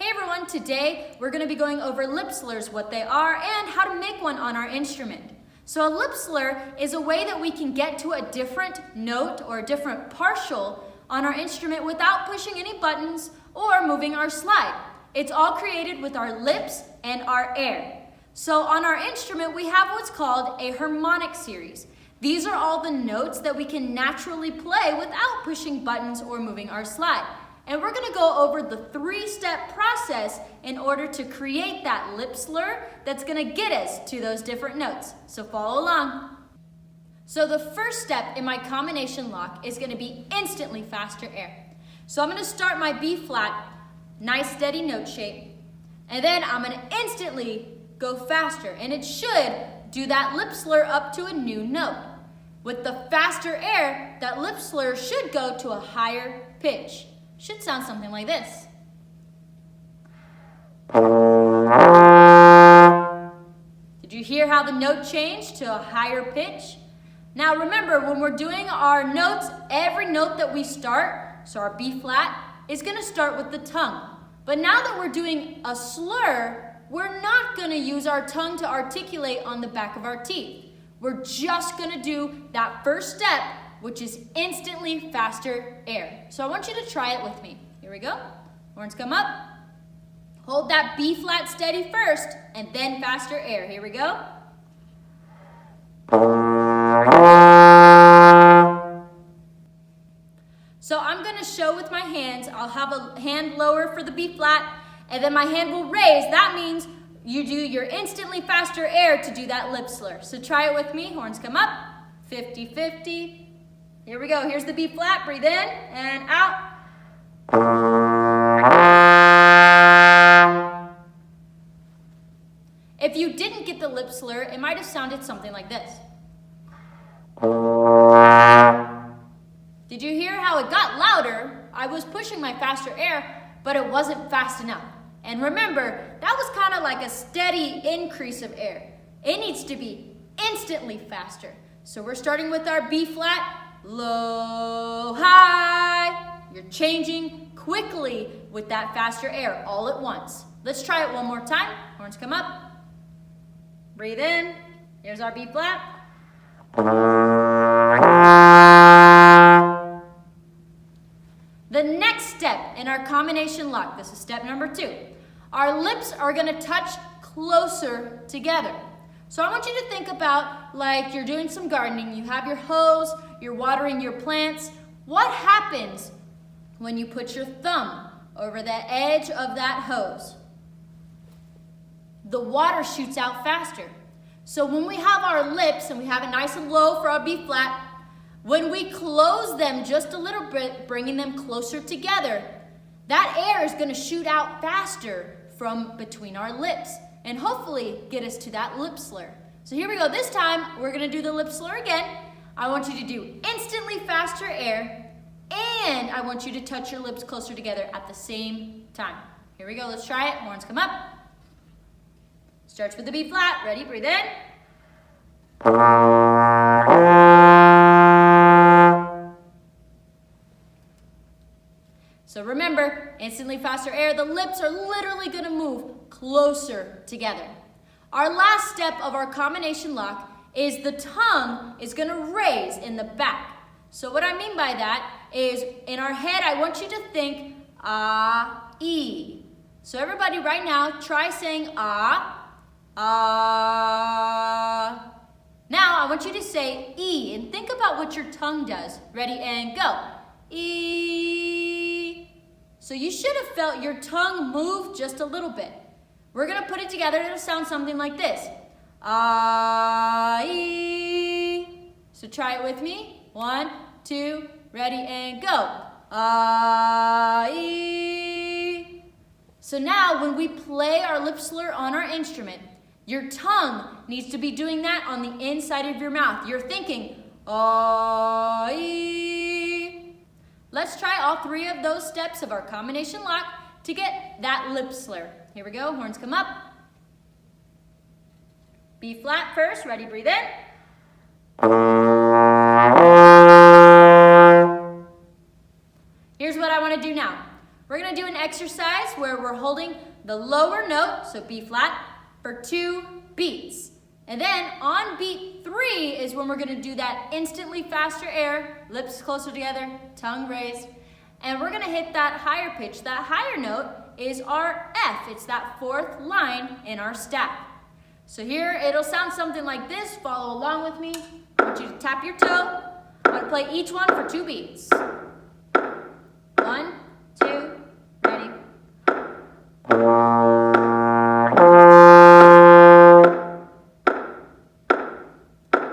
Hey everyone, today we're going to be going over lip slurs, what they are, and how to make one on our instrument. So a lip slur is a way that we can get to a different note or a different partial on our instrument without pushing any buttons or moving our slide. It's all created with our lips and our air. So on our instrument we have what's called a harmonic series. These are all the notes that we can naturally play without pushing buttons or moving our slide. And we're going to go over the three-step process in order to create that lip slur that's going to get us to those different notes. So follow along. So the first step in my combination lock is going to be instantly faster air. So I'm going to start my B flat, nice steady note shape, and then I'm going to instantly go faster, and it should do that lip slur up to a new note. With the faster air, that lip slur should go to a higher pitch. Should sound something like this. Did you hear how the note changed to a higher pitch? Now remember, when we're doing our notes, every note that we start, so our B flat, is going to start with the tongue. But now that we're doing a slur, we're not going to use our tongue to articulate on the back of our teeth. We're just going to do that first step, which is instantly faster air. So I want you to try it with me. Here we go. Horns come up. Hold that B flat steady first, and then faster air. Here we go. So I'm going to show with my hands. I'll have a hand lower for the B flat, and then my hand will raise. That means you do your instantly faster air to do that lip slur. So try it with me. Horns come up. 50-50. Here we go. Here's the B flat. Breathe in and out. If you didn't get the lip slur, it might have sounded something like this. Did you hear how it got louder? I was pushing my faster air, but it wasn't fast enough. And remember, that was kind of like a steady increase of air. It needs to be instantly faster. So we're starting with our B flat. Low, high. You're changing quickly with that faster air all at once. Let's try it one more time. Horns come up. Breathe in. Here's our B flat. The next step in our combination lock, this is step number 2. Our lips are going to touch closer together. So I want you to think about like you're doing some gardening. You have your hose, you're watering your plants. What happens when you put your thumb over the edge of that hose? The water shoots out faster. So when we have our lips and we have it nice and low for our B flat, when we close them just a little bit, bringing them closer together, that air is going to shoot out faster from between our lips and hopefully get us to that lip slur. So here we go. This time, we're going to do the lip slur again. I want you to do instantly faster air, and I want you to touch your lips closer together at the same time. Here we go. Let's try it. Horns come up. Starts with the B flat. Ready? Breathe in. So remember, instantly faster air, the lips are literally going to move closer together. Our last step of our combination lock is the tongue is going to raise in the back. So what I mean by that is in our head, I want you to think ah, e. So everybody right now, try saying ah, ah. Now I want you to say e and think about what your tongue does. Ready and go. E. So you should have felt your tongue move just a little bit. We're going to put it together. It'll sound something like this. Ah, e. So try it with me. 1, 2, ready and go. Ah, e. So now when we play our lip slur on our instrument, your tongue needs to be doing that on the inside of your mouth. You're thinking, ah, e. Let's try all 3 of those steps of our combination lock to get that lip slur. Here we go. Horns come up. B flat first. Ready? Breathe in. Here's what I want to do now. We're gonna do an exercise where we're holding the lower note, so B flat, for 2 beats. And then on beat 3 is when we're gonna do that instantly faster air, lips closer together, tongue raised. And we're gonna hit that higher pitch. That higher note is our F. It's that 4th line in our staff. So here it'll sound something like this. Follow along with me. I want you to tap your toe. I'm gonna play each one for 2 beats. 1, 2, ready.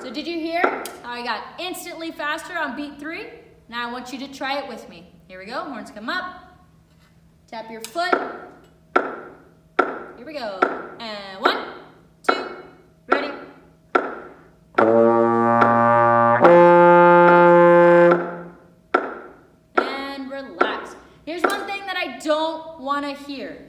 So did you hear how I got instantly faster on beat 3? Now I want you to try it with me. Here we go, horns come up. Tap your foot. Here we go. And 1, 2, ready. And relax. Here's one thing that I don't want to hear.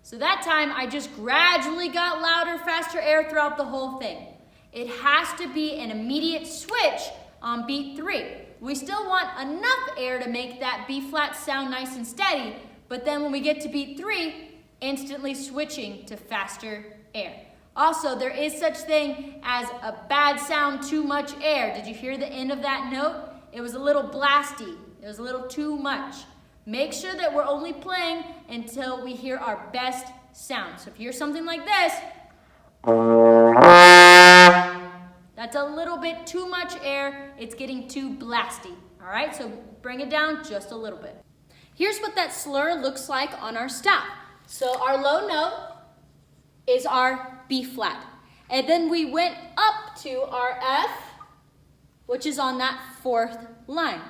So that time I just gradually got louder, faster air throughout the whole thing. It has to be an immediate switch on beat 3. We still want enough air to make that B flat sound nice and steady, but then when we get to beat 3, instantly switching to faster air. Also, there is such thing as a bad sound, too much air. Did you hear the end of that note? It was a little blasty. It was a little too much. Make sure that we're only playing until we hear our best sound. So if you hear something like this, that's a little bit too much air. It's getting too blasty. All right, so bring it down just a little bit. Here's what that slur looks like on our staff. So our low note is our B flat. And then we went up to our F, which is on that 4th line.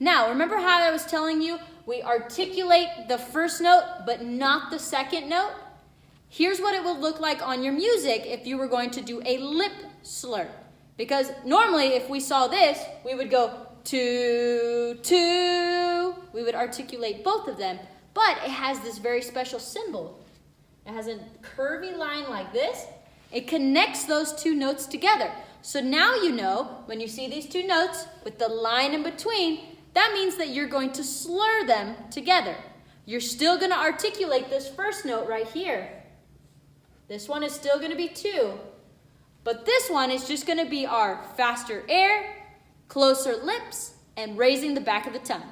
Now, remember how I was telling you we articulate the first note, but not the second note? Here's what it would look like on your music if you were going to do a lip slur. Because normally, if we saw this, we would go 2, 2. We would articulate both of them, but it has this very special symbol. It has a curvy line like this. It connects those 2 notes together. So now you know, when you see these 2 notes with the line in between, that means that you're going to slur them together. You're still going to articulate this first note right here. This one is still going to be 2. But this one is just going to be our faster air, closer lips, and raising the back of the tongue.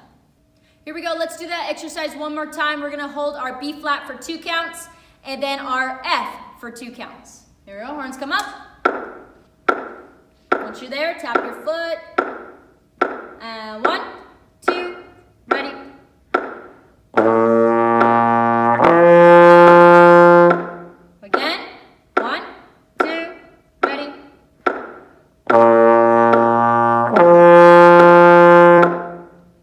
Here we go. Let's do that exercise one more time. We're going to hold our B flat for 2 counts and then our F for 2 counts. Here we go. Horns come up. Once you're there, tap your foot. And 1, 2, ready. Again. 1, 2, ready.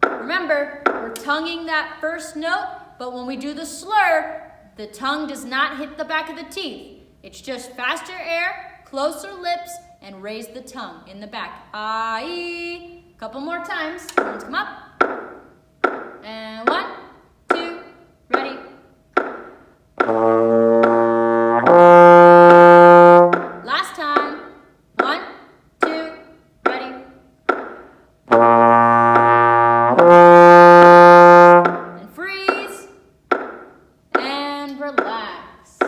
Remember, we're tonguing that first note, but when we do the slur, the tongue does not hit the back of the teeth. It's just faster air, closer lips, and raise the tongue in the back. Ah-ee. Couple more times. Horns come up. And 1, 2, ready. Last time. 1, 2, ready. And freeze. And relax.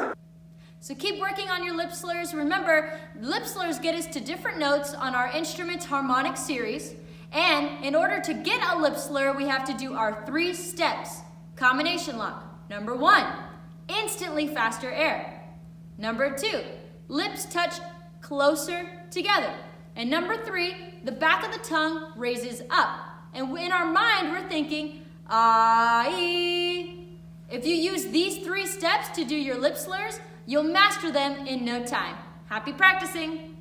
So keep working on your lip slurs. Remember, lip slurs get us to different notes on our instrument's harmonic series. And in order to get a lip slur, we have to do our 3 steps. Combination lock. Number 1, instantly faster air. Number 2, lips touch closer together. And number 3, the back of the tongue raises up. And in our mind, we're thinking, ah-ee. If you use these 3 steps to do your lip slurs, you'll master them in no time. Happy practicing!